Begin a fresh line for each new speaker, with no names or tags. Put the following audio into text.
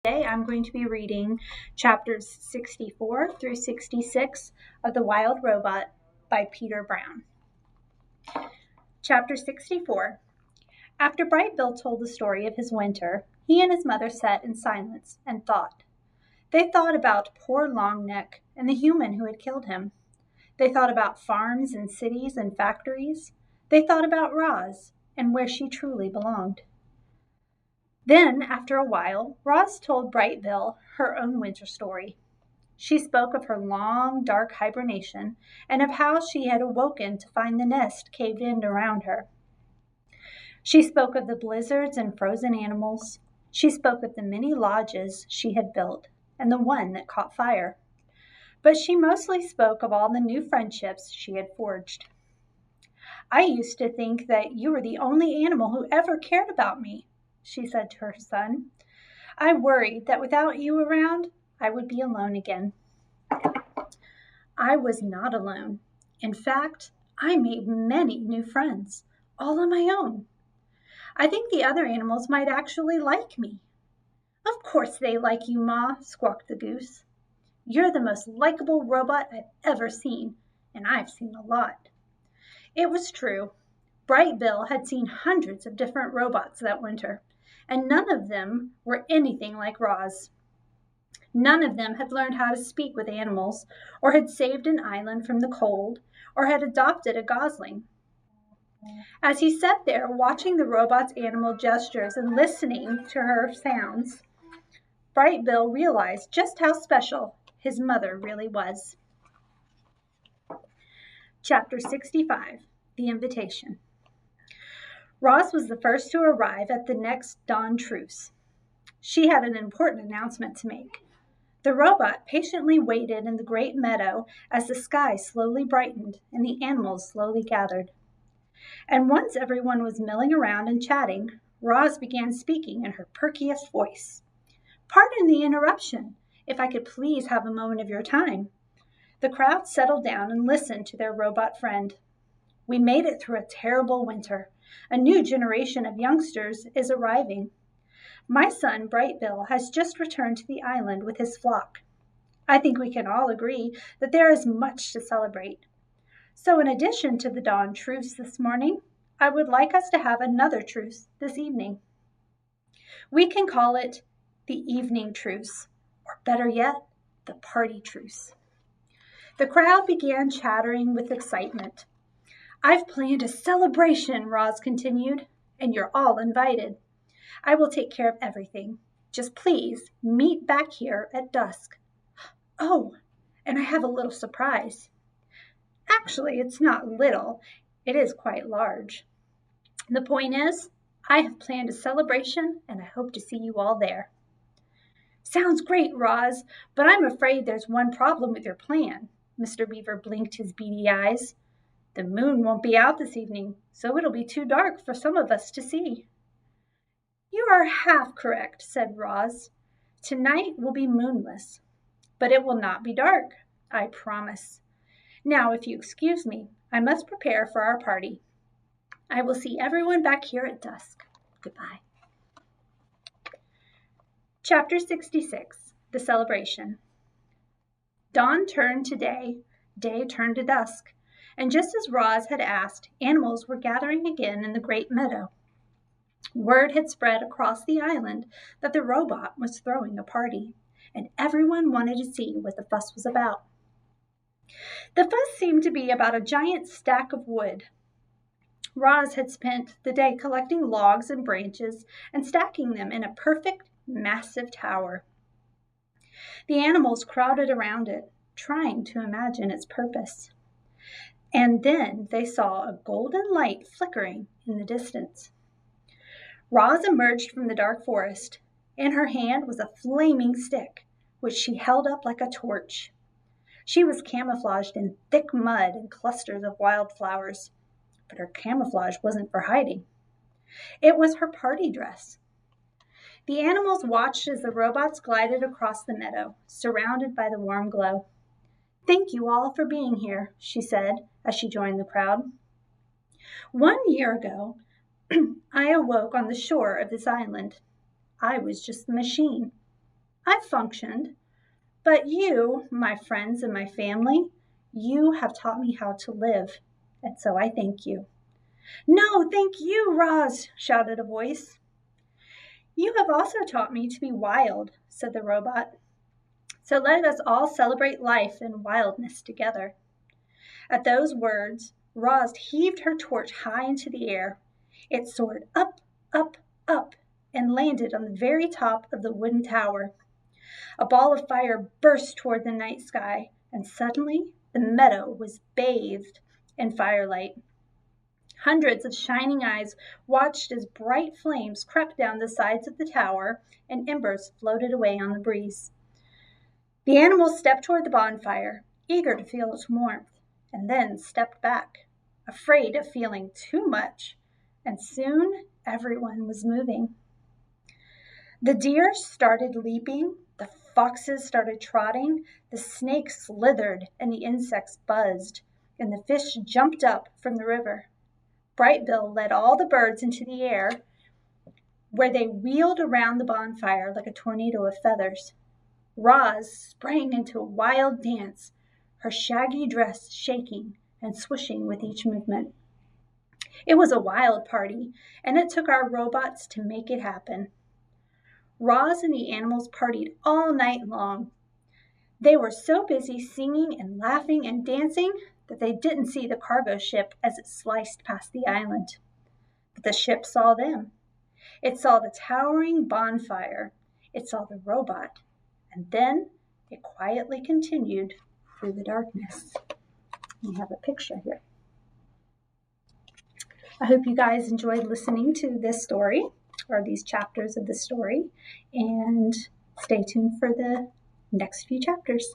Today I'm going to be reading chapters 64 through 66 of The Wild Robot by Peter Brown. Chapter 64. After Bright Bill told the story of his winter, he and his mother sat in silence and thought. They thought about poor Longneck and the human who had killed him. They thought about farms and cities and factories. They thought about Roz and where she truly belonged. Then, after a while, Roz told Bright Bill her own winter story. She spoke of her long, dark hibernation and of how she had awoken to find the nest caved in around her. She spoke of the blizzards and frozen animals. She spoke of the many lodges she had built and the one that caught fire. But she mostly spoke of all the new friendships she had forged. "I used to think that you were the only animal who ever cared about me," she said to her son. "I worried that without you around, I would be alone again." I was not alone. In fact, I made many new friends, all on my own. I think the other animals might actually like me. "Of course they like you, Ma," squawked the goose. "You're the most likable robot I've ever seen, and I've seen a lot." It was true. Bright Bill had seen hundreds of different robots that winter, and none of them were anything like Roz. None of them had learned how to speak with animals, or had saved an island from the cold, or had adopted a gosling. As he sat there watching the robot's animal gestures and listening to her sounds, Bright Bill realized just how special his mother really was. Chapter 65, The Invitation. Roz was the first to arrive at the next dawn truce. She had an important announcement to make. The robot patiently waited in the great meadow as the sky slowly brightened and the animals slowly gathered. And once everyone was milling around and chatting, Roz began speaking in her perkiest voice. "Pardon the interruption. If I could please have a moment of your time." The crowd settled down and listened to their robot friend. "We made it through a terrible winter. A new generation of youngsters is arriving. My son, Bright Bill, has just returned to the island with his flock. I think we can all agree that there is much to celebrate. So in addition to the dawn truce this morning, I would like us to have another truce this evening. We can call it the evening truce, or better yet, the party truce." The crowd began chattering with excitement. "I've planned a celebration," Roz continued, "and you're all invited. I will take care of everything. Just please meet back here at dusk. Oh, and I have a little surprise. Actually, it's not little. It is quite large. The point is, I have planned a celebration, and I hope to see you all there." "Sounds great, Roz, but I'm afraid there's one problem with your plan." Mr. Beaver blinked his beady eyes. "The moon won't be out this evening, so it'll be too dark for some of us to see." "You are half correct," said Roz. "Tonight will be moonless, but it will not be dark, I promise. Now, if you excuse me, I must prepare for our party. I will see everyone back here at dusk. Goodbye." Chapter 66, The Celebration. Dawn turned to day turned to dusk, and just as Roz had asked, animals were gathering again in the great meadow. Word had spread across the island that the robot was throwing a party, and everyone wanted to see what the fuss was about. The fuss seemed to be about a giant stack of wood. Roz had spent the day collecting logs and branches and stacking them in a perfect, massive tower. The animals crowded around it, trying to imagine its purpose. And then they saw a golden light flickering in the distance. Roz emerged from the dark forest. In her hand was a flaming stick, which she held up like a torch. She was camouflaged in thick mud and clusters of wildflowers, but her camouflage wasn't for hiding. It was her party dress. The animals watched as the robots glided across the meadow, surrounded by the warm glow. "Thank you all for being here," she said as she joined the crowd. "1 year ago, I awoke on the shore of this island. I was just a machine. I've functioned, but you, my friends and my family, you have taught me how to live, and so I thank you." "No, thank you, Roz," shouted a voice. "You have also taught me to be wild," said the robot. "So let us all celebrate life and wildness together." At those words, Roz heaved her torch high into the air. It soared up, up, up, and landed on the very top of the wooden tower. A ball of fire burst toward the night sky, and suddenly the meadow was bathed in firelight. Hundreds of shining eyes watched as bright flames crept down the sides of the tower and embers floated away on the breeze. The animals stepped toward the bonfire, eager to feel its warmth, and then stepped back, afraid of feeling too much, and soon everyone was moving. The deer started leaping, the foxes started trotting, the snakes slithered, and the insects buzzed, and the fish jumped up from the river. Bright Bill led all the birds into the air, where they wheeled around the bonfire like a tornado of feathers. Roz sprang into a wild dance, her shaggy dress shaking and swishing with each movement. It was a wild party, and it took our robots to make it happen. Roz and the animals partied all night long. They were so busy singing and laughing and dancing that they didn't see the cargo ship as it sliced past the island. But the ship saw them. It saw the towering bonfire. It saw the robot. And then it quietly continued through the darkness. We have a picture here. I hope you guys enjoyed listening to this story, or these chapters of the story, and stay tuned for the next few chapters.